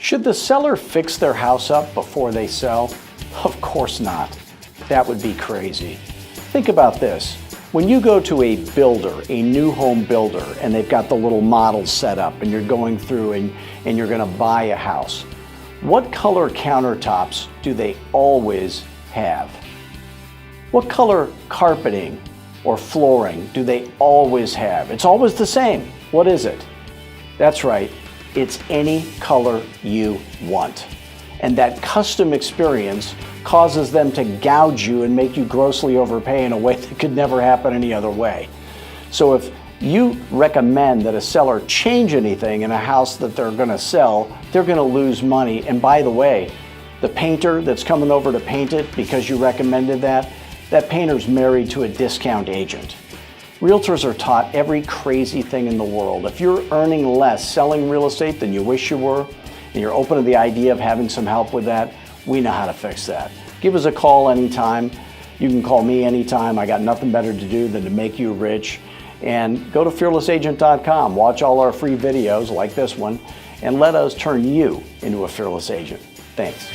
Should the seller fix their house up before they sell? Of course not. That would be crazy. Think about this. When you go to a builder, a new home builder, and they've got the little models set up and you're going through and you're going to buy a house, what color countertops do they always have? What color carpeting or flooring do they always have? It's always the same. What is it? That's right. It's any color you want. And that custom experience causes them to gouge you and make you grossly overpay in a way that could never happen any other way. So if you recommend that a seller change anything in a house that they're going to sell, they're going to lose money. And by the way, the painter that's coming over to paint it because you recommended that painter's married to a discount agent. Realtors are taught every crazy thing in the world. If you're earning less selling real estate than you wish you were, and you're open to the idea of having some help with that, we know how to fix that. Give us a call anytime. You can call me anytime. I got nothing better to do than to make you rich. And go to fearlessagent.com. Watch all our free videos like this one, and let us turn you into a fearless agent. Thanks.